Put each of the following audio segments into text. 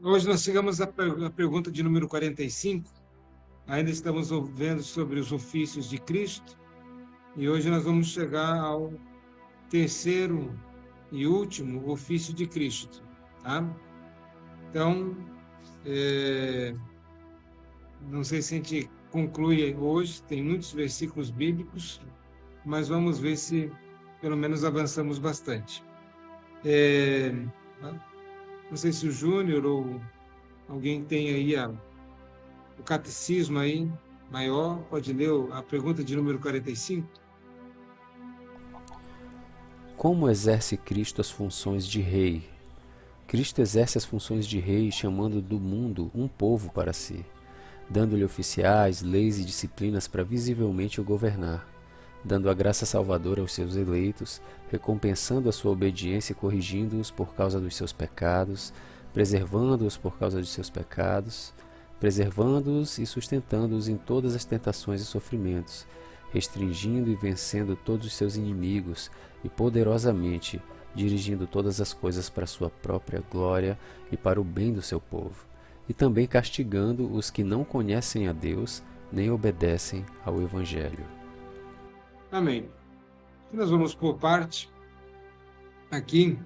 Hoje nós chegamos à pergunta de número 45. Ainda estamos vendo sobre os ofícios de Cristo e hoje nós vamos chegar ao terceiro e último ofício de Cristo, tá? Então, não sei se a gente conclui hoje, tem muitos versículos bíblicos, mas vamos ver se pelo menos avançamos bastante. Não sei se o Júnior ou alguém tem aí o catecismo aí maior, pode ler a pergunta de número 45? Como exerce Cristo as funções de rei? Cristo exerce as funções de rei chamando do mundo um povo para si, dando-lhe oficiais, leis e disciplinas para visivelmente o governar, dando a graça salvadora aos seus eleitos, recompensando a sua obediência e corrigindo-os por causa dos seus pecados, preservando-os por causa dos seus pecados, preservando-os e sustentando-os em todas as tentações e sofrimentos, restringindo e vencendo todos os seus inimigos e poderosamente dirigindo todas as coisas para a sua própria glória e para o bem do seu povo, e também castigando os que não conhecem a Deus nem obedecem ao Evangelho. Amém. Nós vamos por parte aqui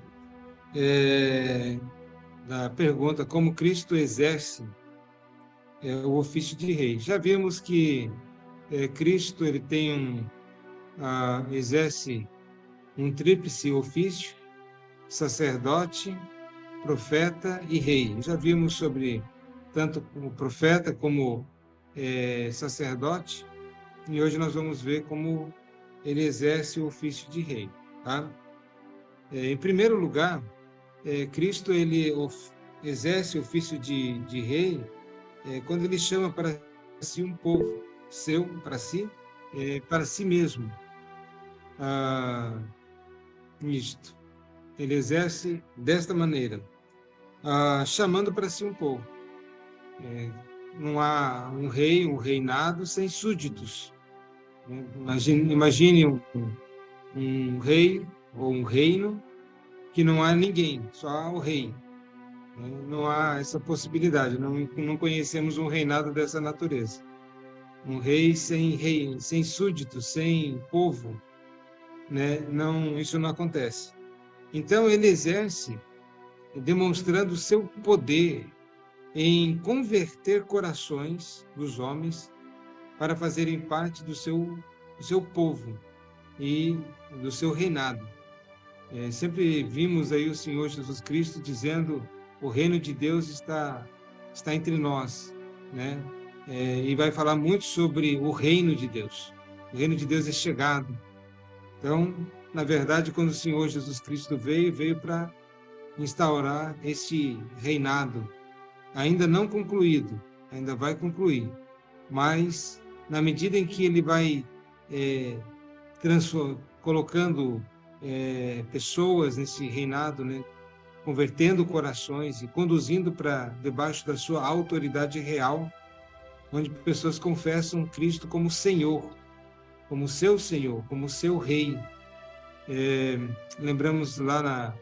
da pergunta como Cristo exerce o ofício de rei. Já vimos que Cristo ele tem exerce um tríplice ofício: sacerdote, profeta e rei. Já vimos sobre tanto o profeta como sacerdote, e hoje nós vamos ver como ele exerce o ofício de rei, tá? Em primeiro lugar, Cristo ele exerce o ofício de rei quando ele chama para si um povo seu, para si mesmo. Isto. Ele exerce desta maneira, chamando para si um povo. Não há um rei, um reinado sem súditos. Imagine um rei ou um reino que não há ninguém, só há o rei. Não há essa possibilidade, não conhecemos um reinado dessa natureza. Um rei, sem súditos, sem povo, né? Não, isso não acontece. Então ele exerce, demonstrando o seu poder em converter corações dos homens para fazerem parte do seu povo e do seu reinado. Sempre vimos aí o Senhor Jesus Cristo dizendo: o reino de Deus está entre nós, né? E vai falar muito sobre o reino de Deus. O reino de Deus é chegado. Então, na verdade, quando o Senhor Jesus Cristo veio para instaurar esse reinado, ainda não concluído, ainda vai concluir, mas na medida em que ele vai colocando pessoas nesse reinado, né, convertendo corações e conduzindo para debaixo da sua autoridade real, onde pessoas confessam Cristo como Senhor, como seu Rei. Lembramos lá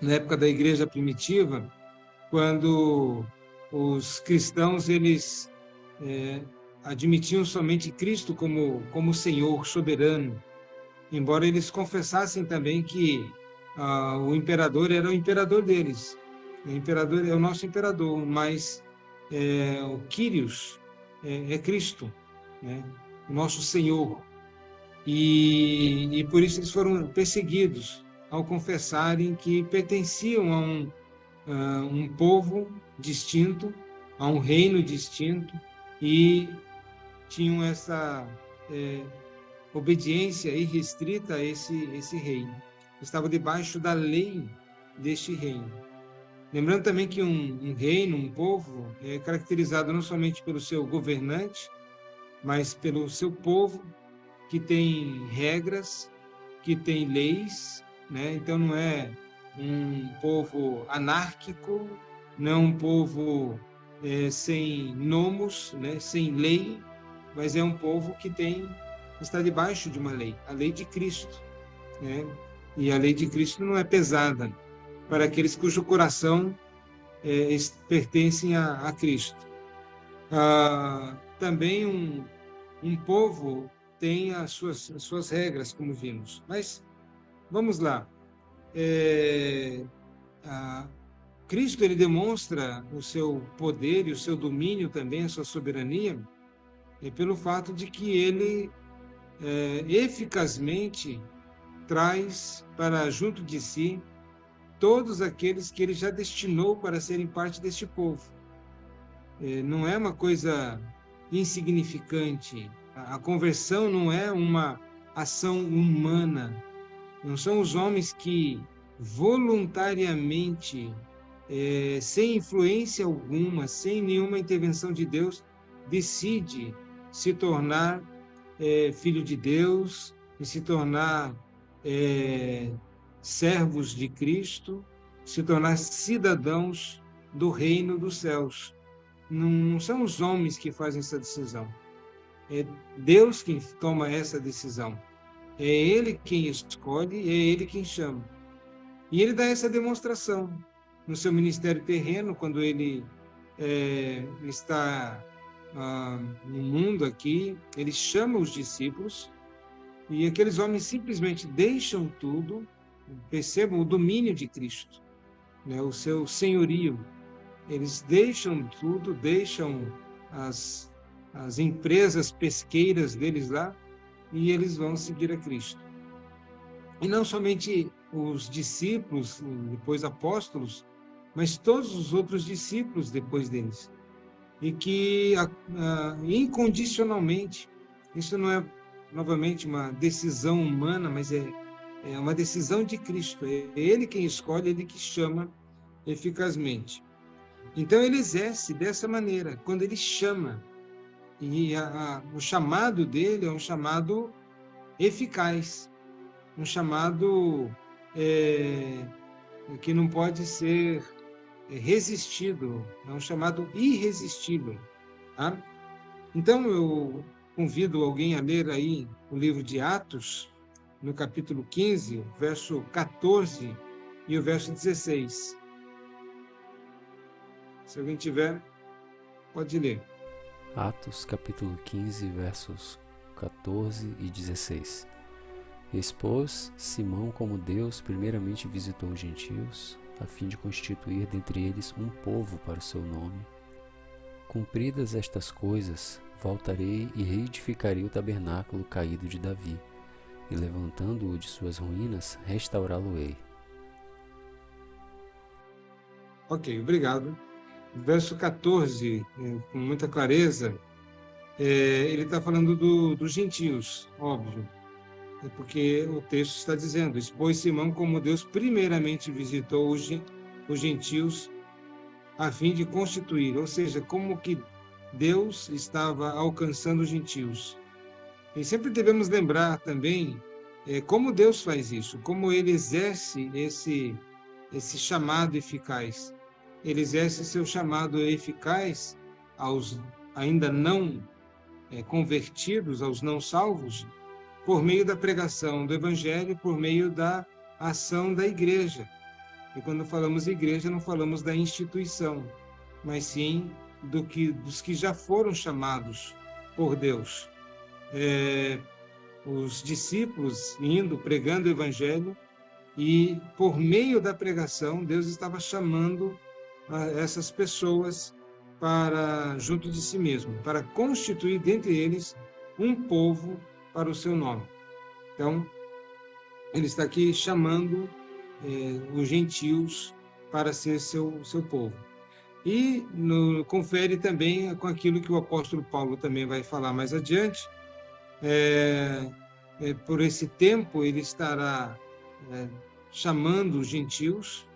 na época da igreja primitiva, quando os cristãos eles admitiam somente Cristo como Senhor soberano, embora eles confessassem também que o imperador era o imperador deles. O imperador é o nosso imperador, mas o Kyrios é Cristo, né? O nosso Senhor. E por isso eles foram perseguidos ao confessarem que pertenciam a um povo distinto, a um reino distinto, e tinham essa obediência irrestrita a esse reino. Estava debaixo da lei deste reino. Lembrando também que um reino, um povo, é caracterizado não somente pelo seu governante, mas pelo seu povo, que tem regras, que tem leis, né? Então não é um povo anárquico, não é um povo sem nomos, né? Sem lei, mas é um povo que está debaixo de uma lei, a lei de Cristo, né? E a lei de Cristo não é pesada para aqueles cujo coração pertencem a Cristo. Também um povo tem as suas regras, como vimos. Mas vamos lá. Cristo, ele demonstra o seu poder e o seu domínio também, a sua soberania, pelo fato de que ele eficazmente traz para junto de si todos aqueles que ele já destinou para serem parte deste povo. Não é uma coisa insignificante. A conversão não é uma ação humana. Não são os homens que voluntariamente, sem influência alguma, sem nenhuma intervenção de Deus, decide se tornar filho de Deus e se tornar servos de Cristo, se tornar cidadãos do reino dos céus. Não são os homens que fazem essa decisão. É Deus quem toma essa decisão. É Ele quem escolhe, é Ele quem chama. E Ele dá essa demonstração no seu ministério terreno, quando Ele está no mundo aqui. Ele chama os discípulos e aqueles homens simplesmente deixam tudo. Percebam o domínio de Cristo, né? O seu senhorio. Eles deixam tudo, deixam as empresas pesqueiras deles lá e eles vão seguir a Cristo. E não somente os discípulos, depois apóstolos, mas todos os outros discípulos depois deles. E que incondicionalmente, isso não é novamente uma decisão humana, mas é uma decisão de Cristo. É Ele quem escolhe, Ele que chama eficazmente. Então ele exerce dessa maneira, quando ele chama. E o chamado dele é um chamado eficaz, um chamado que não pode ser resistido, é um chamado irresistível. Tá? Então eu convido alguém a ler aí o livro de Atos, no capítulo 15, verso 14 e o verso 16. Se alguém tiver, pode ler. Atos capítulo 15, versos 14 e 16. Expôs Simão como Deus primeiramente visitou os gentios, a fim de constituir dentre eles um povo para o seu nome. Cumpridas estas coisas, voltarei e reedificarei o tabernáculo caído de Davi, e levantando-o de suas ruínas, restaurá-lo-ei. Ok, obrigado. Verso 14, com muita clareza, ele está falando dos gentios, óbvio, porque o texto está dizendo: expôs Simão como Deus primeiramente visitou os gentios a fim de constituir, ou seja, como que Deus estava alcançando os gentios. E sempre devemos lembrar também como Deus faz isso, como Ele exerce esse chamado eficaz. Ele exerce seu chamado eficaz aos ainda não convertidos, aos não salvos, por meio da pregação do Evangelho, por meio da ação da igreja. E quando falamos igreja, não falamos da instituição, mas sim dos que já foram chamados por Deus. Os discípulos indo, pregando o Evangelho, e por meio da pregação, Deus estava chamando essas pessoas para junto de si mesmo, para constituir dentre eles um povo para o seu nome. Então, ele está aqui chamando os gentios para ser seu povo. E confere também com aquilo que o apóstolo Paulo também vai falar mais adiante. Por esse tempo, ele estará chamando os gentios,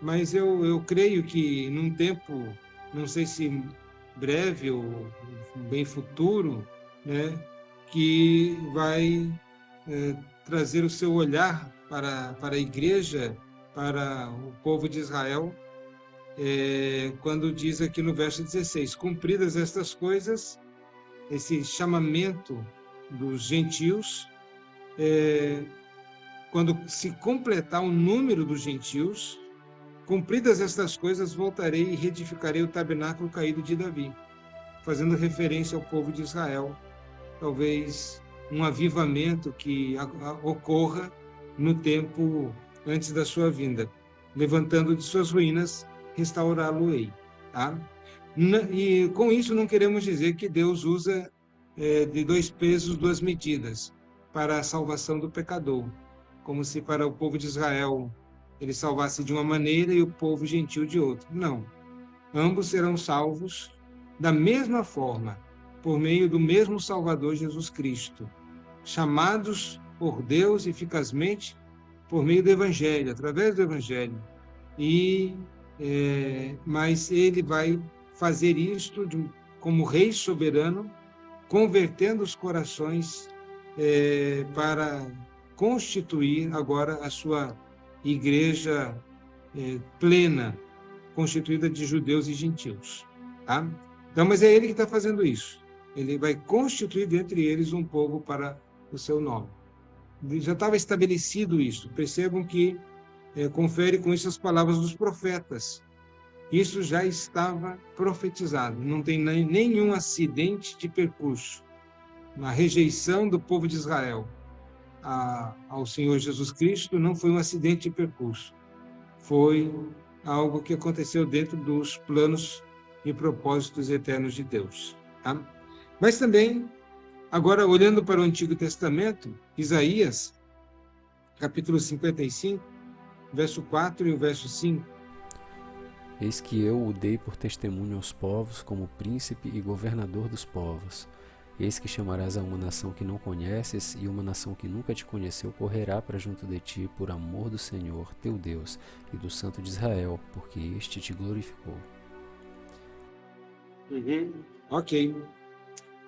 mas eu creio que num tempo, não sei se breve ou bem futuro, né, que vai trazer o seu olhar para a igreja, para o povo de Israel, quando diz aqui no verso 16: cumpridas estas coisas, esse chamamento dos gentios, quando se completar o número dos gentios, Cumpridas estas coisas, voltarei e reedificarei o tabernáculo caído de Davi, fazendo referência ao povo de Israel. Talvez um avivamento que ocorra no tempo antes da sua vinda. Levantando de suas ruínas, restaurá-lo-ei. Tá? E com isso não queremos dizer que Deus usa de 2 pesos, 2 medidas para a salvação do pecador, como se para o povo de Israel ele salvasse de uma maneira e o povo gentil de outra. Não. Ambos serão salvos da mesma forma, por meio do mesmo Salvador Jesus Cristo, chamados por Deus eficazmente por meio do Evangelho, através do Evangelho. Mas ele vai fazer isto como Rei soberano, convertendo os corações para constituir agora a sua igreja plena, constituída de judeus e gentios. Tá? Então, mas é ele que está fazendo isso. Ele vai constituir dentre eles um povo para o seu nome. Já estava estabelecido isso. Percebam que confere com isso as palavras dos profetas. Isso já estava profetizado. Não tem nenhum acidente de percurso. Na rejeição do povo de Israel ao Senhor Jesus Cristo não foi um acidente de percurso. Foi algo que aconteceu dentro dos planos e propósitos eternos de Deus. Tá? Mas também, agora olhando para o Antigo Testamento, Isaías, capítulo 55, verso 4 e o verso 5. Eis que eu o dei por testemunho aos povos, como príncipe e governador dos povos. Eis que chamarás a uma nação que não conheces, e uma nação que nunca te conheceu correrá para junto de ti por amor do Senhor, teu Deus, e do Santo de Israel, porque este te glorificou. Ok.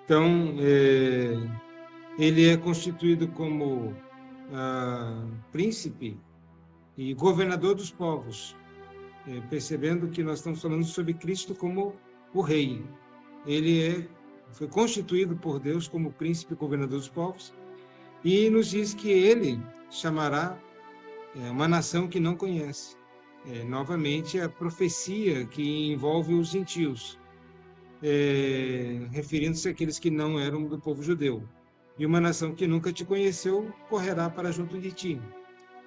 Então, ele é constituído como príncipe e governador dos povos, percebendo que nós estamos falando sobre Cristo como o rei. Ele foi constituído por Deus como príncipe e governador dos povos, e nos diz que ele chamará uma nação que não conhece. Novamente, a profecia que envolve os gentios, referindo-se àqueles que não eram do povo judeu. E uma nação que nunca te conheceu correrá para junto de ti.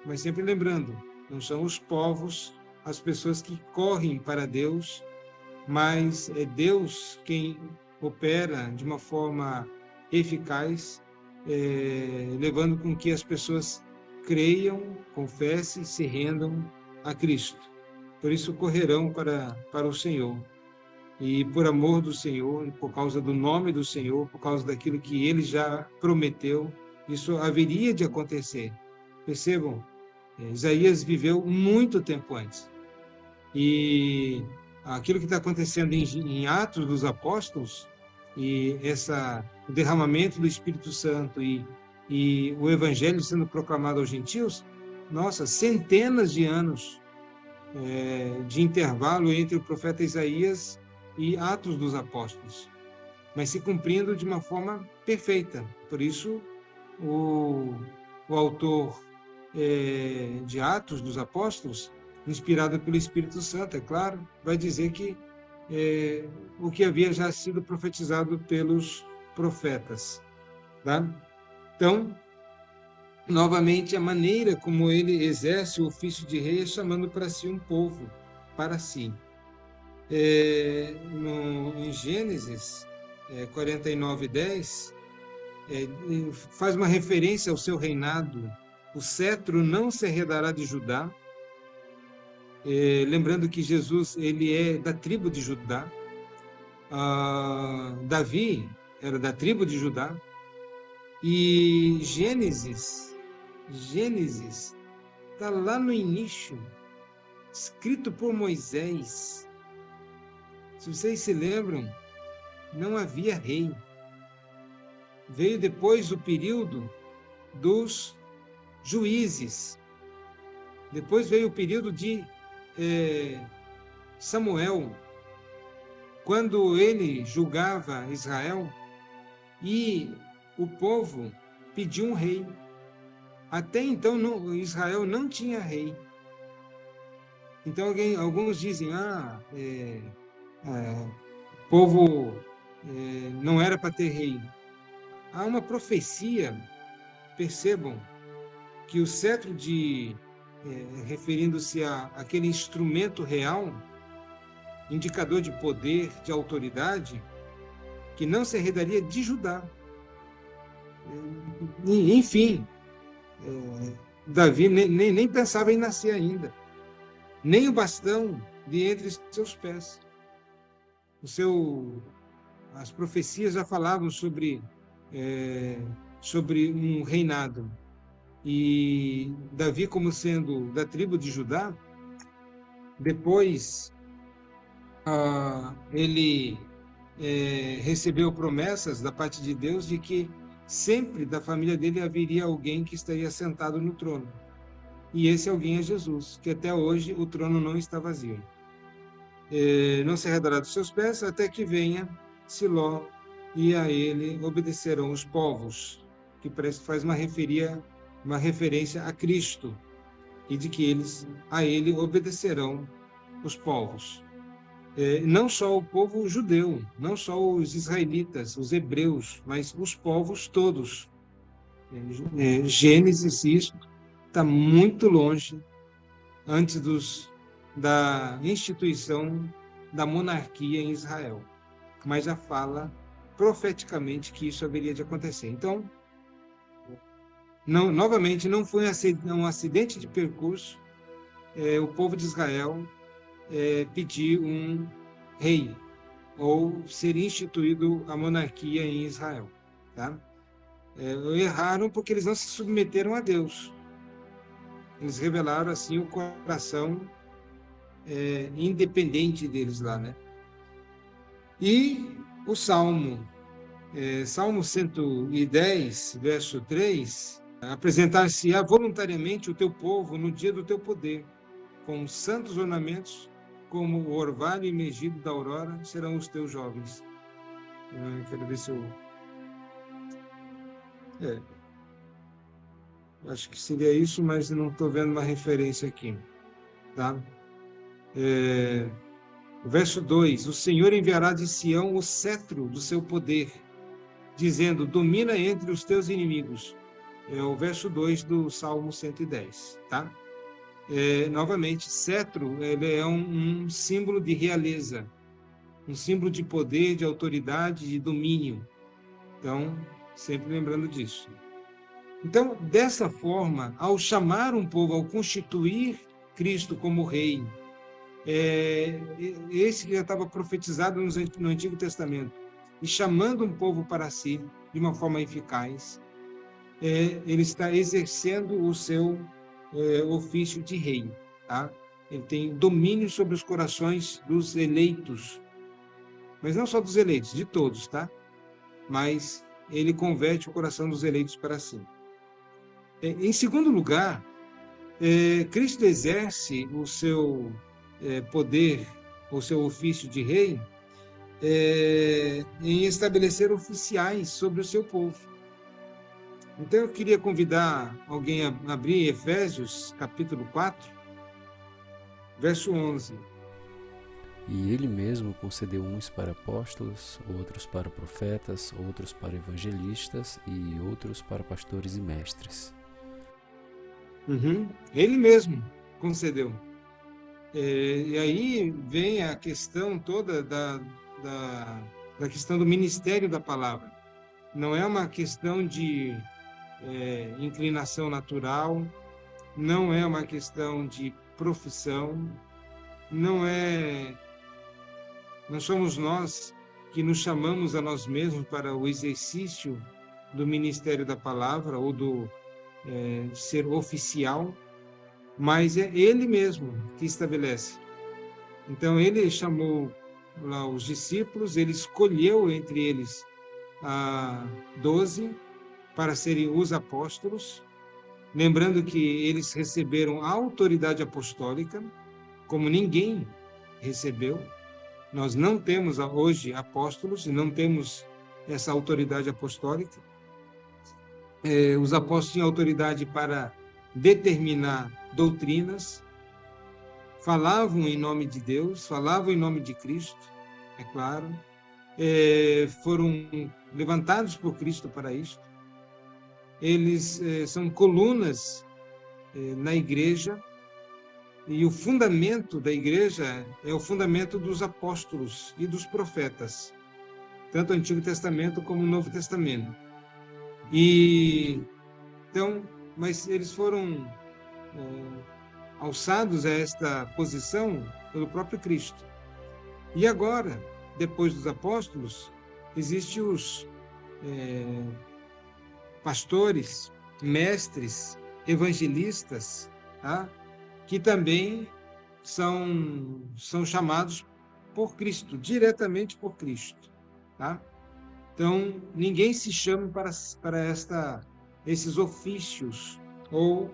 Mas sempre lembrando, não são os povos, as pessoas que correm para Deus, mas é Deus quem opera de uma forma eficaz, levando com que as pessoas creiam, confessem, se rendam a Cristo. Por isso correrão para o Senhor. E por amor do Senhor, por causa do nome do Senhor, por causa daquilo que ele já prometeu, isso haveria de acontecer. Percebam, Isaías viveu muito tempo antes. E aquilo que está acontecendo em Atos dos Apóstolos, e o derramamento do Espírito Santo e o Evangelho sendo proclamado aos gentios, nossa, centenas de anos de intervalo entre o profeta Isaías e Atos dos Apóstolos, mas se cumprindo de uma forma perfeita. Por isso, o autor de Atos dos Apóstolos, inspirado pelo Espírito Santo, é claro, vai dizer que o que havia já sido profetizado pelos profetas. Tá? Então, novamente, a maneira como ele exerce o ofício de rei é chamando para si um povo, para si. Em Gênesis 49:10, faz uma referência ao seu reinado. O cetro não se arredará de Judá. Lembrando que Jesus ele é da tribo de Judá. Davi era da tribo de Judá. E Gênesis está lá no início, escrito por Moisés. Se vocês se lembram, não havia rei. Veio depois o período dos juízes. Depois veio o período de Samuel, quando ele julgava Israel e o povo pediu um rei. Até então, Israel não tinha rei. Então, alguns dizem, o povo não era para ter rei. Há uma profecia, percebam, que o cetro referindo-se a aquele instrumento real, indicador de poder, de autoridade, que não se herdaria de Judá. Enfim, Davi nem pensava em nascer ainda, nem o bastão de entre seus pés. As profecias já falavam sobre um reinado. E Davi, como sendo da tribo de Judá, depois ele recebeu promessas da parte de Deus de que sempre da família dele haveria alguém que estaria sentado no trono. E esse alguém é Jesus, que até hoje o trono não está vazio. Não se arredará dos seus pés até que venha Siló, e a ele obedecerão os povos, que parece que faz uma referência a Cristo, e de que a ele obedecerão os povos. Não só o povo judeu, não só os israelitas, os hebreus, mas os povos todos. Gênesis, isso está muito longe antes da instituição da monarquia em Israel, mas já fala profeticamente que isso haveria de acontecer. Então, novamente, não foi um acidente de percurso o povo de Israel pedir um rei ou ser instituído a monarquia em Israel. Tá? Erraram porque eles não se submeteram a Deus. Eles revelaram, assim, o coração independente deles lá, né? E o Salmo 110, verso 3, apresentar-se-á voluntariamente o teu povo no dia do teu poder, com santos ornamentos, como o orvalho emergido da aurora, serão os teus jovens. Quero ver se eu... acho que seria isso, mas não estou vendo uma referência aqui. Tá? Verso 2: o Senhor enviará de Sião o cetro do seu poder, dizendo, domina entre os teus inimigos. É o verso 2 do Salmo 110. Tá? Novamente, cetro ele é um símbolo de realeza, um símbolo de poder, de autoridade, de domínio. Então, sempre lembrando disso. Então, dessa forma, ao chamar um povo, ao constituir Cristo como rei, esse que já estava profetizado no Antigo Testamento, e chamando um povo para si de uma forma eficaz, ele está exercendo o seu ofício de rei. Tá? Ele tem domínio sobre os corações dos eleitos, mas não só dos eleitos, de todos, tá? Mas ele converte o coração dos eleitos para si. Em segundo lugar, Cristo exerce o seu poder, o seu ofício de rei, em estabelecer oficiais sobre o seu povo. Então eu queria convidar alguém a abrir Efésios, capítulo 4, verso 11. E ele mesmo concedeu uns para apóstolos, outros para profetas, outros para evangelistas e outros para pastores e mestres. Ele mesmo concedeu. E aí vem a questão toda da questão do ministério da palavra. Não é uma questão de inclinação natural, não é uma questão de profissão, não somos nós que nos chamamos a nós mesmos para o exercício do ministério da palavra ou de ser oficial, mas é ele mesmo que estabelece. Então, ele chamou lá os discípulos, ele escolheu entre eles 12 para serem os apóstolos, lembrando que eles receberam a autoridade apostólica, como ninguém recebeu. Nós não temos hoje apóstolos e não temos essa autoridade apostólica. Os apóstolos tinham autoridade para determinar doutrinas, falavam em nome de Deus, falavam em nome de Cristo, é claro, foram levantados por Cristo para isto. Eles são colunas na igreja, e o fundamento da igreja é o fundamento dos apóstolos e dos profetas, tanto o Antigo Testamento como o Novo Testamento. E então, mas eles foram alçados a esta posição pelo próprio Cristo. E agora, depois dos apóstolos, existem os pastores, mestres, evangelistas, tá? Que também são chamados por Cristo, diretamente por Cristo, tá? Então, ninguém se chama para esses ofícios ou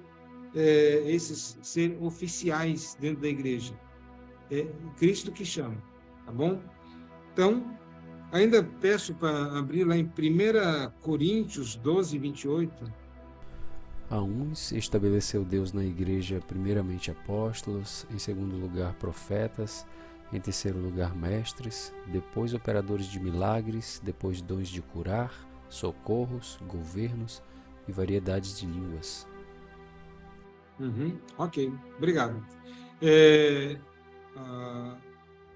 esses ser oficiais dentro da igreja. É Cristo que chama, tá bom? Então, ainda peço para abrir lá em 1 Coríntios 12, 28. A uns estabeleceu Deus na igreja primeiramente apóstolos, em segundo lugar profetas, em terceiro lugar mestres, depois operadores de milagres, depois dons de curar, socorros, governos e variedades de línguas. Ok, obrigado.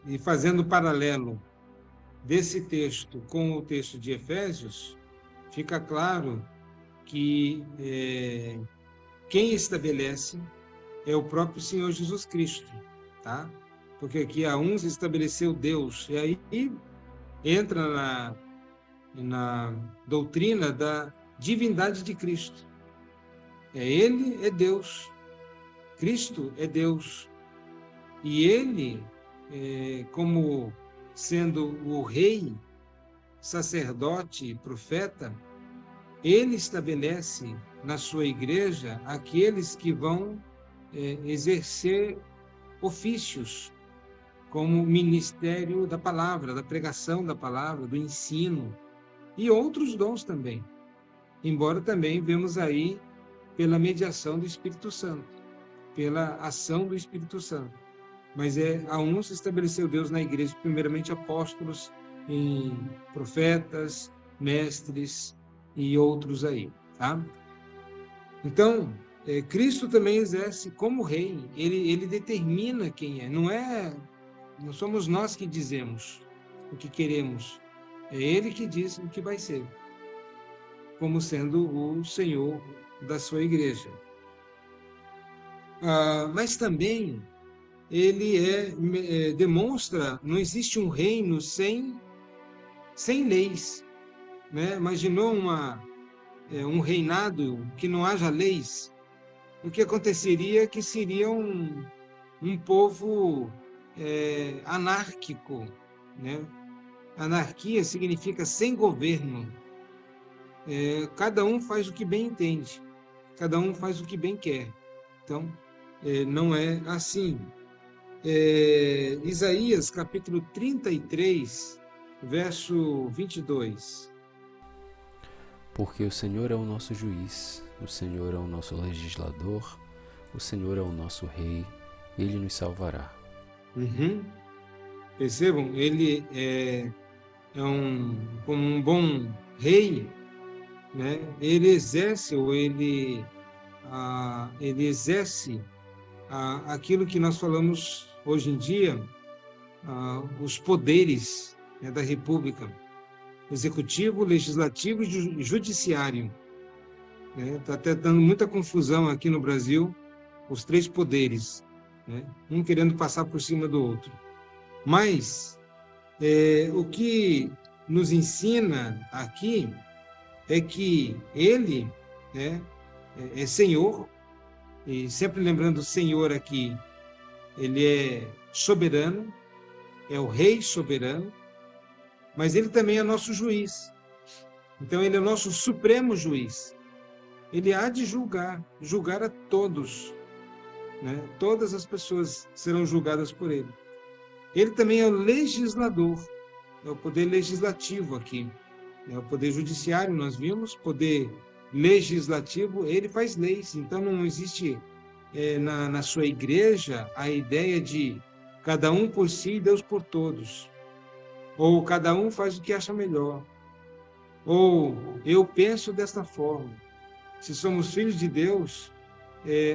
E fazendo paralelo desse texto com o texto de Efésios, fica claro que quem estabelece é o próprio Senhor Jesus Cristo, tá? Porque aqui a uns estabeleceu Deus, e aí entra na doutrina da divindade de Cristo. Ele é Deus, Cristo é Deus, e ele, como sendo o rei, sacerdote, profeta, ele estabelece na sua igreja aqueles que vão exercer ofícios, como o ministério da palavra, da pregação da palavra, do ensino, e outros dons também. Embora também vemos aí pela mediação do Espírito Santo, pela ação do Espírito Santo. Mas a uns estabeleceu Deus na igreja, primeiramente apóstolos, em profetas, mestres e outros aí, tá? Então, Cristo também exerce como rei, ele determina quem é, não somos nós que dizemos o que queremos, é ele que diz o que vai ser, como sendo o Senhor da sua igreja. Mas também ele demonstra, não existe um reino sem leis, né? Imaginou um reinado que não haja leis? O que aconteceria é que seria um povo anárquico, né? Anarquia significa sem governo. Cada um faz o que bem entende, cada um faz o que bem quer. Então, não é assim. Isaías, capítulo 33, verso 22. Porque o Senhor é o nosso juiz, o Senhor é o nosso legislador, o Senhor é o nosso rei, ele nos salvará. Percebam, ele como um bom rei, né? Ele exerce aquilo que nós falamos hoje em dia, os poderes, né, da República, executivo, legislativo e judiciário. Está até dando muita confusão aqui no Brasil, os três poderes, né? Um querendo passar por cima do outro. Mas o que nos ensina aqui é que ele, né, é Senhor, e sempre lembrando o Senhor aqui, ele é soberano, é o Rei soberano, mas ele também é nosso juiz. Então ele é nosso supremo juiz. Ele há de julgar a todos, né? Todas as pessoas serão julgadas por ele. Ele também é o legislador, é o poder legislativo aqui. O poder judiciário, nós vimos, poder legislativo, ele faz leis, então não existe na sua igreja a ideia de cada um por si e Deus por todos. Ou cada um faz o que acha melhor. Ou eu penso desta forma. Se somos filhos de Deus,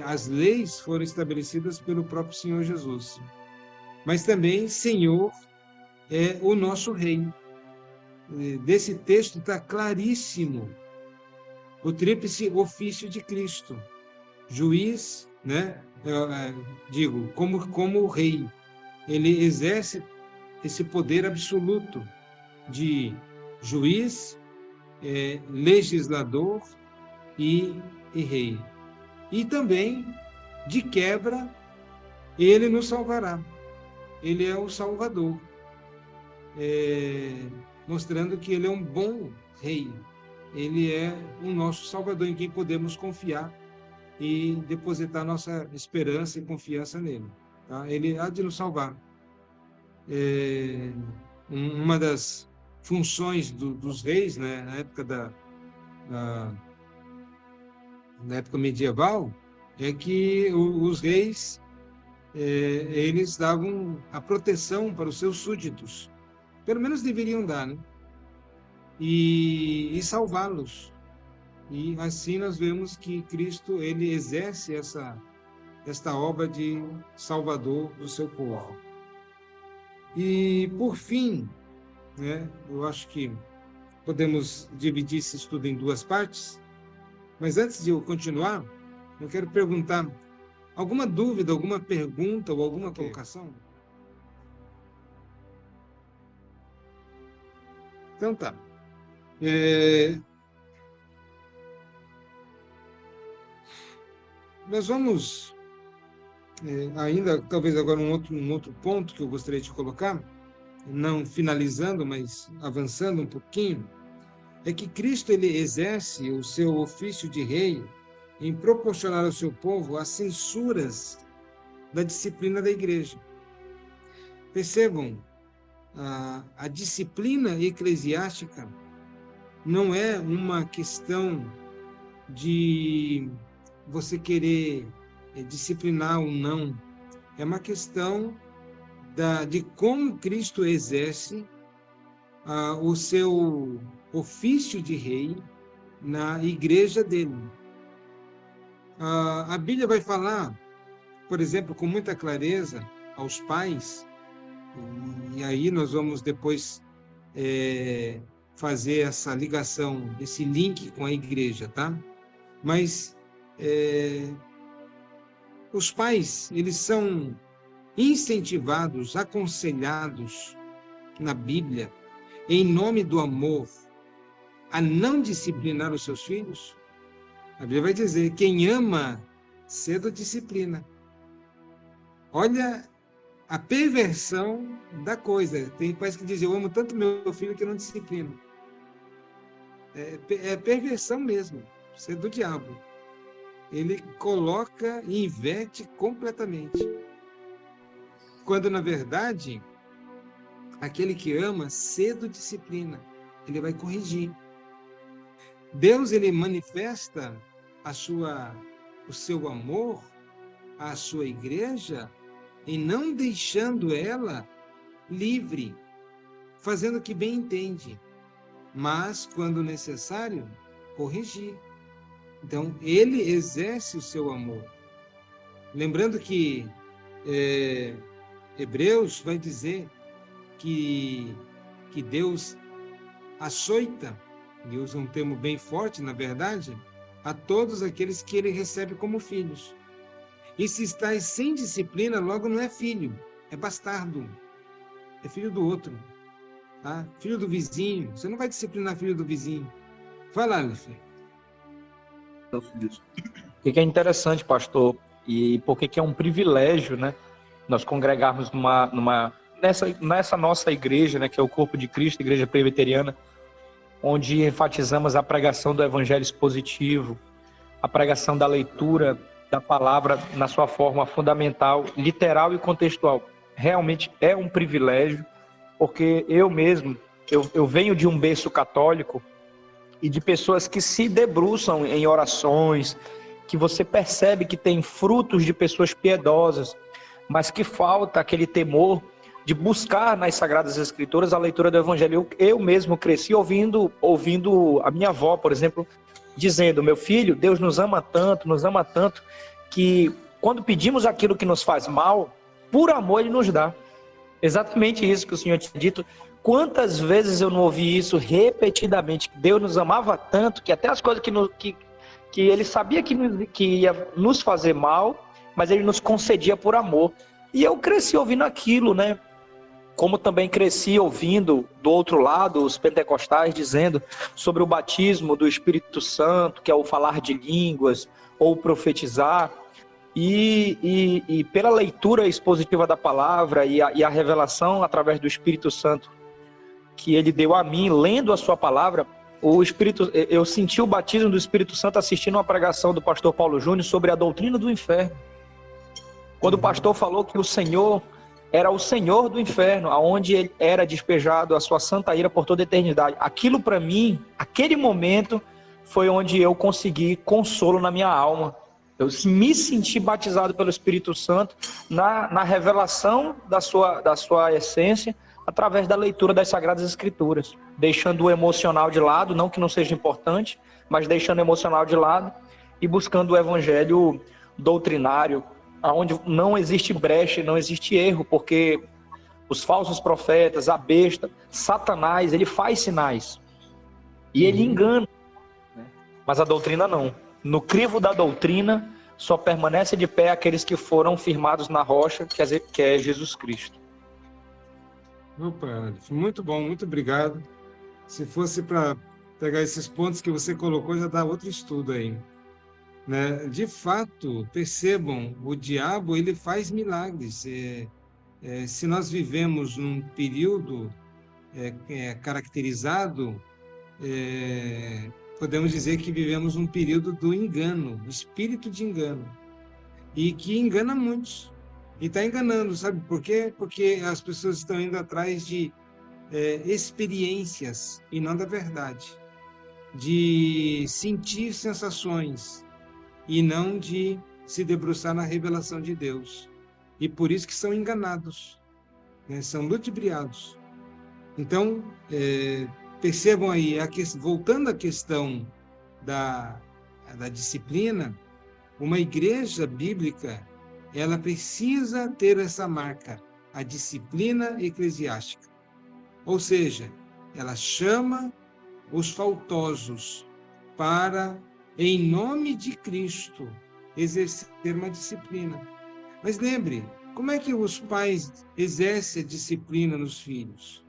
as leis foram estabelecidas pelo próprio Senhor Jesus. Mas também Senhor é o nosso Rei. Desse texto está claríssimo o tríplice ofício de Cristo. Juiz, né? Como Rei. Ele exerce esse poder absoluto de juiz, legislador e rei. E também, de quebra, ele nos salvará. Ele é o Salvador, mostrando que ele é um bom rei. Ele é o nosso Salvador, em quem podemos confiar e depositar nossa esperança e confiança nele. Tá? Ele há de nos salvar. Uma das funções dos reis, né, na época na época medieval, é que os reis eles davam a proteção para os seus súditos, pelo menos deveriam dar, né? E salvá-los. E assim nós vemos que Cristo ele exerce esta obra de Salvador do seu povo. E por fim, né, eu acho que podemos dividir esse estudo em duas partes, mas antes de eu continuar, eu quero perguntar: alguma dúvida, alguma pergunta ou alguma colocação? Então tá. Nós vamos ainda, talvez agora um outro ponto que eu gostaria de colocar, não finalizando, mas avançando um pouquinho, é que Cristo ele exerce o seu ofício de rei em proporcionar ao seu povo as censuras da disciplina da igreja. Percebam, a disciplina eclesiástica não é uma questão de você querer disciplinar ou não. É uma questão de como Cristo exerce o seu ofício de rei na igreja dele. A Bíblia vai falar, por exemplo, com muita clareza aos pais, e aí nós vamos depois fazer essa ligação, esse link com a igreja, tá? Mas os pais, eles são incentivados, aconselhados na Bíblia, em nome do amor, a não disciplinar os seus filhos. A Bíblia vai dizer: quem ama, cedo disciplina. Olha a perversão da coisa. Tem pais que dizem: eu amo tanto meu filho que eu não disciplino. É perversão mesmo, isso é do diabo. Ele coloca e inverte completamente. Quando, na verdade, aquele que ama, cedo disciplina. Ele vai corrigir. Deus, ele manifesta o seu amor à sua igreja e não deixando ela livre, fazendo o que bem entende, mas, quando necessário, corrigir. Então, ele exerce o seu amor. Lembrando que Hebreus vai dizer que Deus açoita, e usa um termo bem forte, na verdade, a todos aqueles que ele recebe como filhos. E se estás sem disciplina, logo não é filho, é bastardo, é filho do outro, tá? Filho do vizinho. Você não vai disciplinar filho do vizinho. Fala, Aleph. O que é interessante, pastor, e por que é um privilégio, né, nós congregarmos nessa nossa igreja, né, que é o corpo de Cristo, Igreja Presbiteriana, onde enfatizamos a pregação do evangelho expositivo, a pregação da leitura da palavra na sua forma fundamental, literal e contextual. Realmente é um privilégio, porque eu mesmo, eu venho de um berço católico e de pessoas que se debruçam em orações, que você percebe que tem frutos de pessoas piedosas, mas que falta aquele temor de buscar nas Sagradas Escrituras a leitura do Evangelho. Eu mesmo cresci ouvindo a minha avó, por exemplo, dizendo: meu filho, Deus nos ama tanto, que quando pedimos aquilo que nos faz mal, por amor Ele nos dá. Exatamente isso que o Senhor tinha dito. Quantas vezes eu não ouvi isso repetidamente, que Deus nos amava tanto, que até as coisas que Ele sabia que ia nos fazer mal, mas Ele nos concedia por amor. E eu cresci ouvindo aquilo, né? Como também cresci ouvindo do outro lado os pentecostais dizendo sobre o batismo do Espírito Santo, que é o falar de línguas ou profetizar. E pela leitura expositiva da palavra e a revelação através do Espírito Santo que Ele deu a mim, lendo a sua palavra, eu senti o batismo do Espírito Santo assistindo uma pregação do pastor Paulo Júnior sobre a doutrina do inferno. Quando o pastor falou que o Senhor era o Senhor do inferno, aonde Ele era despejado a sua santa ira por toda a eternidade. Aquilo para mim, aquele momento, foi onde eu consegui consolo na minha alma. Eu me senti batizado pelo Espírito Santo na revelação da sua essência, através da leitura das Sagradas Escrituras, deixando o emocional de lado, não que não seja importante, mas deixando o emocional de lado e buscando o evangelho doutrinário, onde não existe brecha, não existe erro, porque os falsos profetas, a besta, Satanás, ele faz sinais e ele engana, mas a doutrina não. No crivo da doutrina só permanece de pé aqueles que foram firmados na rocha, que é Jesus Cristo. Opa, muito bom, muito obrigado. Se fosse para pegar esses pontos que você colocou, já dá outro estudo aí, né? De fato, percebam, o diabo ele faz milagres. Se nós vivemos num período caracterizado, podemos dizer que vivemos um período do engano, do espírito de engano, e que engana muitos. E está enganando, sabe por quê? Porque as pessoas estão indo atrás de experiências e não da verdade, de sentir sensações e não de se debruçar na revelação de Deus. E por isso que são enganados, né? São ludibriados. Então, percebam aí, voltando à questão da disciplina, uma igreja bíblica, ela precisa ter essa marca, a disciplina eclesiástica. Ou seja, ela chama os faltosos para, em nome de Cristo, exercer uma disciplina. Mas lembre, como é que os pais exercem a disciplina nos filhos?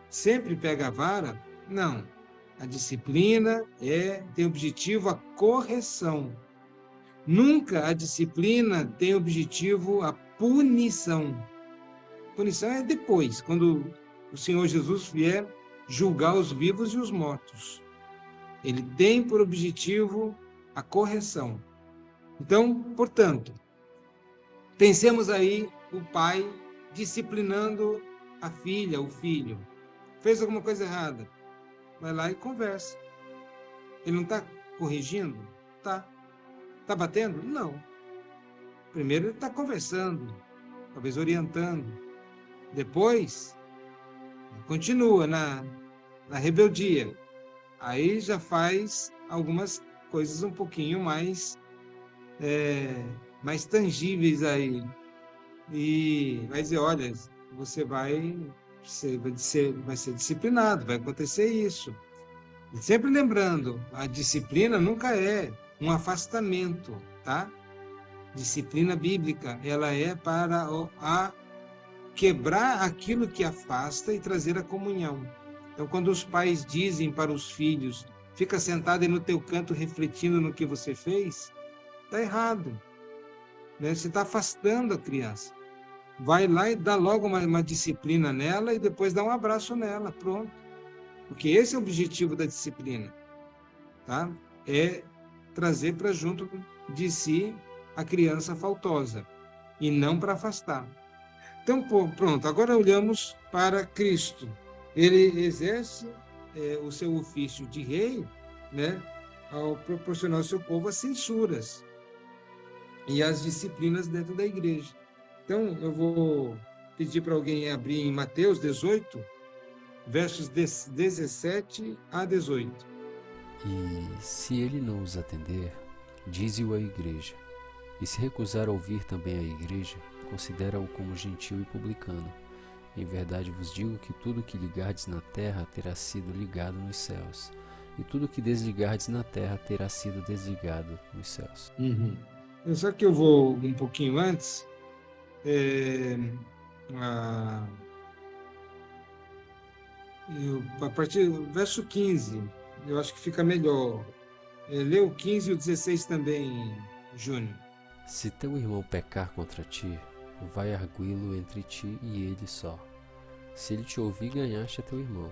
Sempre pega a vara? Não. A disciplina tem objetivo a correção. Nunca a disciplina tem objetivo a punição. Punição é depois, quando o Senhor Jesus vier julgar os vivos e os mortos. Ele tem por objetivo a correção. Então, portanto, pensemos aí o pai disciplinando a filha, o filho. Fez alguma coisa errada, vai lá e conversa. Ele não está corrigindo? Tá. Está batendo? Não. Primeiro ele está conversando, talvez orientando. Depois, continua na rebeldia. Aí já faz algumas coisas um pouquinho mais tangíveis aí. E vai dizer, olha, você vai ser disciplinado, vai acontecer isso. E sempre lembrando, a disciplina nunca é um afastamento, tá? Disciplina bíblica, ela é para quebrar aquilo que afasta e trazer a comunhão. Então, quando os pais dizem para os filhos, fica sentado aí no teu canto refletindo no que você fez, está errado, né? Você está afastando a criança. Vai lá e dá logo uma disciplina nela e depois dá um abraço nela, pronto. Porque esse é o objetivo da disciplina, tá? É trazer para junto de si a criança faltosa e não para afastar. Então, pronto, agora olhamos para Cristo. Ele exerce o seu ofício de rei, né, ao proporcionar ao seu povo as censuras. e as disciplinas dentro da igreja. Então, eu vou pedir para alguém abrir em Mateus 18, versos 17 a 18. E se ele não os atender, dize-o à igreja. E se recusar a ouvir também a igreja, considera-o como gentil e publicano. Em verdade vos digo que tudo que ligardes na terra terá sido ligado nos céus, e tudo que desligardes na terra terá sido desligado nos céus. Só que eu vou um pouquinho antes, a partir do verso 15, eu acho que fica melhor. Lê o 15 e o 16 também, Júnior. Se teu irmão pecar contra ti, vai arguí-lo entre ti e ele só. Se ele te ouvir, ganhaste a teu irmão.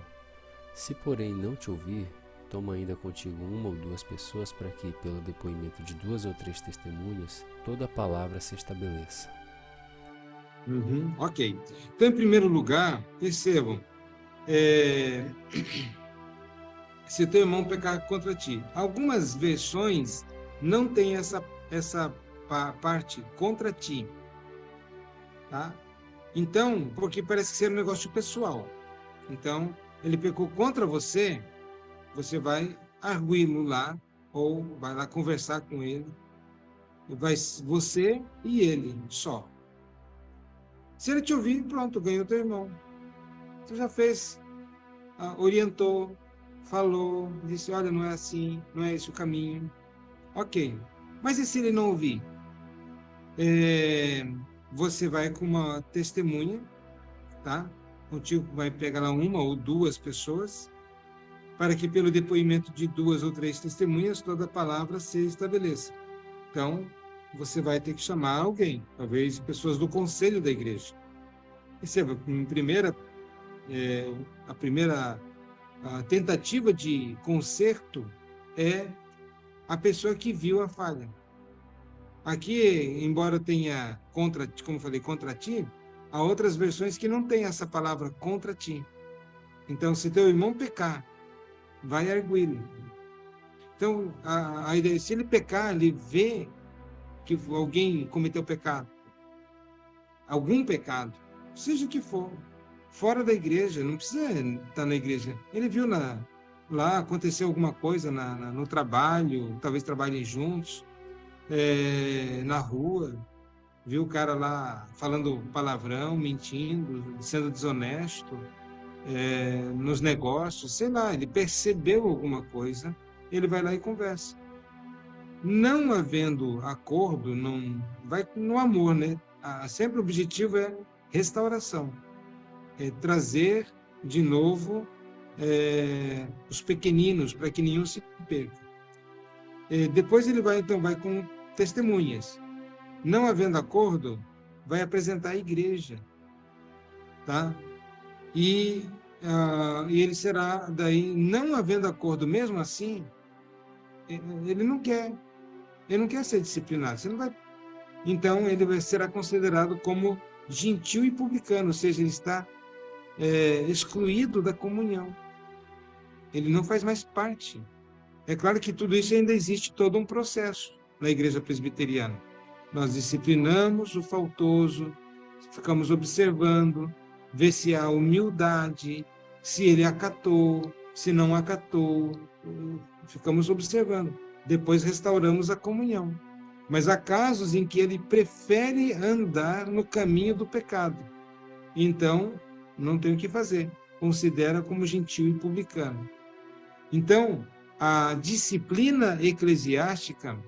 Se porém não te ouvir, toma ainda contigo 1 ou 2 pessoas, para que, pelo depoimento de 2 ou 3 testemunhas, toda a palavra se estabeleça. Ok. Então, em primeiro lugar, percebam, se teu irmão pecar contra ti. Algumas versões não têm essa parte contra ti, tá? Então, porque parece ser um negócio pessoal. Então, ele pecou contra você, você vai arguí-lo lá, ou vai lá conversar com ele, vai você e ele só. Se ele te ouvir, pronto, ganhou teu irmão. Você já fez, orientou, falou, disse, olha, não é assim, não é esse o caminho. Ok. Mas e se ele não ouvir? Você vai com uma testemunha, tá? Contigo vai pegar lá 1 ou 2 pessoas, para que pelo depoimento de 2 ou 3 testemunhas, toda a palavra se estabeleça. Então, você vai ter que chamar alguém, talvez pessoas do conselho da igreja. Perceba, a primeira tentativa de conserto é a pessoa que viu a falha. Aqui, embora tenha como eu falei, contra ti, há outras versões que não tem essa palavra contra ti. Então, se teu irmão pecar, vai arguí-lo. Então, a ideia, se ele pecar, ele vê que alguém cometeu pecado, algum pecado, seja o que for, fora da igreja, não precisa estar na igreja. Ele viu lá aconteceu alguma coisa no trabalho, talvez trabalhem juntos, na rua, viu o cara lá falando palavrão, mentindo, sendo desonesto, nos negócios, sei lá, ele percebeu alguma coisa, ele vai lá e conversa. Não havendo acordo, não vai no amor, né? Sempre o objetivo é restauração, é trazer de novo os pequeninos para que nenhum se perca. Depois ele vai com testemunhas. Não havendo acordo, vai apresentar a igreja, tá? E ele será daí, não havendo acordo, mesmo assim, ele não quer ser disciplinado. Você não vai. Então ele será considerado como gentil e publicano, ou seja, ele está excluído da comunhão. Ele não faz mais parte. É claro que tudo isso ainda existe todo um processo na igreja presbiteriana. Nós disciplinamos o faltoso, ficamos observando, ver se há humildade, se ele acatou, se não acatou, ficamos observando. Depois restauramos a comunhão. Mas há casos em que ele prefere andar no caminho do pecado. Então, não tem o que fazer. Considera como gentil e publicano. Então, a disciplina eclesiástica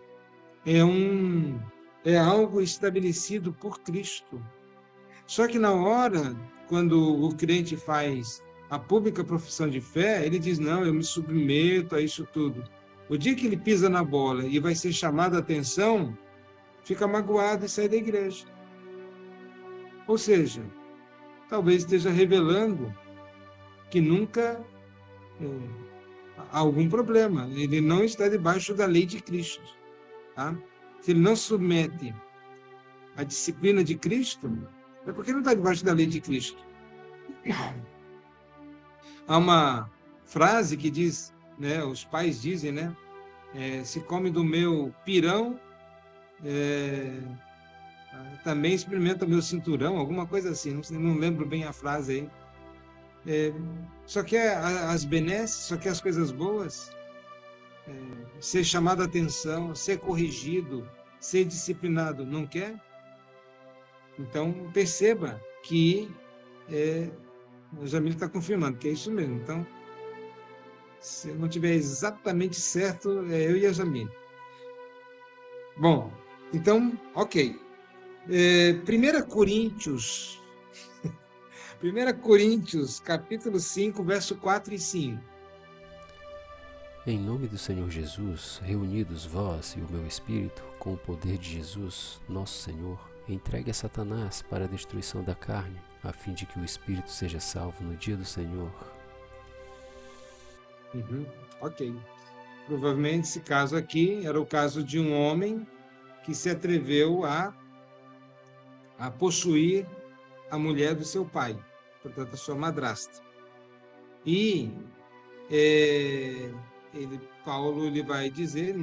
é algo estabelecido por Cristo. Só que na hora, quando o crente faz a pública profissão de fé, ele diz, não, eu me submeto a isso tudo. O dia que ele pisa na bola e vai ser chamado a atenção, fica magoado e sai da igreja. Ou seja, talvez esteja revelando que nunca há algum problema. Ele não está debaixo da lei de Cristo. Tá? Se ele não submete à disciplina de Cristo, é porque não está debaixo da lei de Cristo. Há uma frase que diz, né, os pais dizem, né, se come do meu pirão, também experimenta meu cinturão, alguma coisa assim, não lembro bem a frase aí. Só quer as benesses, só quer as coisas boas, ser chamado a atenção, ser corrigido, ser disciplinado, não quer? Então, perceba que o Jamil está confirmando que é isso mesmo. Então, se eu não tiver exatamente certo, é eu e a Jamil. Bom, então, ok. 1 Coríntios, 1 Coríntios, capítulo 5, verso 4 e 5. Em nome do Senhor Jesus, reunidos vós e o meu espírito, com o poder de Jesus, nosso Senhor, entregue a Satanás para a destruição da carne, a fim de que o espírito seja salvo no dia do Senhor. Ok. Provavelmente esse caso aqui era o caso de um homem que se atreveu a possuir a mulher do seu pai, portanto, a sua madrasta. E Paulo ele vai dizer: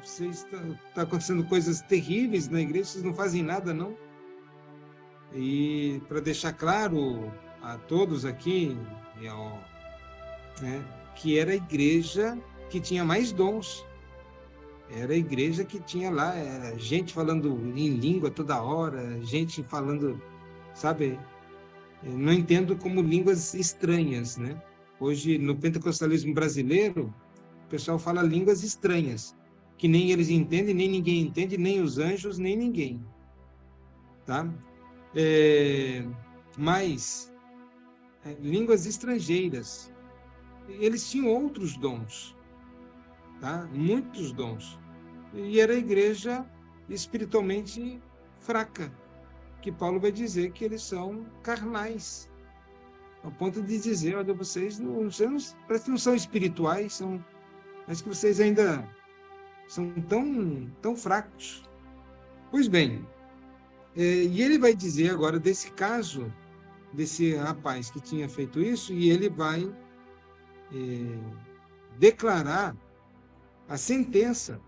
está acontecendo coisas terríveis na igreja, vocês não fazem nada, não? E para deixar claro a todos aqui, que era a igreja que tinha mais dons. Era a igreja que tinha lá gente falando em língua toda hora, gente falando, sabe? Eu não entendo como línguas estranhas, né? Hoje, no pentecostalismo brasileiro, o pessoal fala línguas estranhas, que nem eles entendem, nem ninguém entende, nem os anjos, nem ninguém, tá? Mas línguas estrangeiras, eles tinham outros dons, tá? Muitos dons. E era a igreja espiritualmente fraca, que Paulo vai dizer que eles são carnais, ao ponto de dizer: olha, vocês parece que não são espirituais, mas que vocês ainda são tão fracos. Pois bem, e ele vai dizer agora desse caso, desse rapaz que tinha feito isso, e ele vai declarar a sentença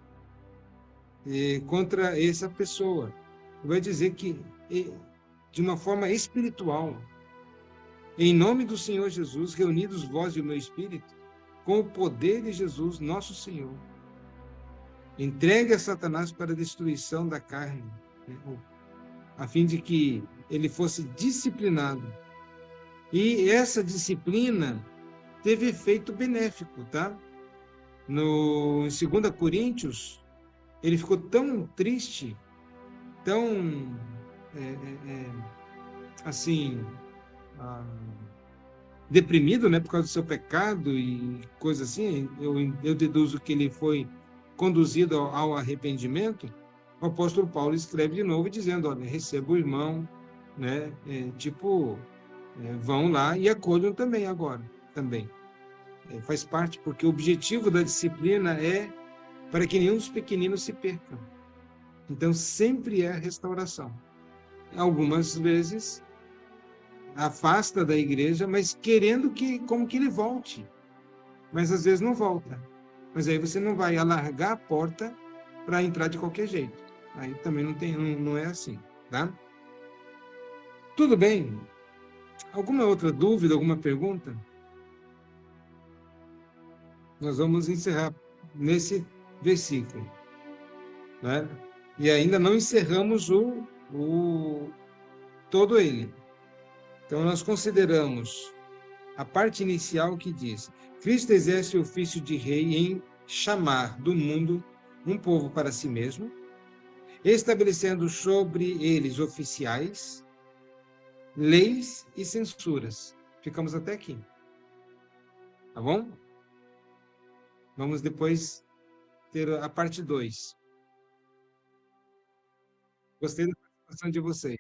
contra essa pessoa. Vai dizer que, de uma forma espiritual, em nome do Senhor Jesus, reunidos vós e o meu espírito, com o poder de Jesus, nosso Senhor, entregue a Satanás para a destruição da carne, a fim de que ele fosse disciplinado. E essa disciplina teve efeito benéfico, tá? Em 2 Coríntios, ele ficou tão triste, tão assim, deprimido, né, por causa do seu pecado e coisa assim. Eu deduzo que ele foi conduzido ao arrependimento. O apóstolo Paulo escreve de novo dizendo: olha, receba o irmão, né, vão lá e acolham também agora, também. Faz parte, porque o objetivo da disciplina é para que nenhum dos pequeninos se percam. Então, sempre é restauração. Algumas vezes afasta da igreja, mas querendo como que ele volte. Mas às vezes não volta. Mas aí você não vai alargar a porta para entrar de qualquer jeito. Aí também não é assim, tá? Tudo bem? Alguma outra dúvida, alguma pergunta? Nós vamos encerrar nesse versículo, né? E ainda não encerramos todo ele. Então, nós consideramos a parte inicial que diz: Cristo exerce o ofício de rei em chamar do mundo um povo para si mesmo, estabelecendo sobre eles oficiais, leis e censuras. Ficamos até aqui. Tá bom? Vamos depois ter a parte 2. Gostei da participação de vocês.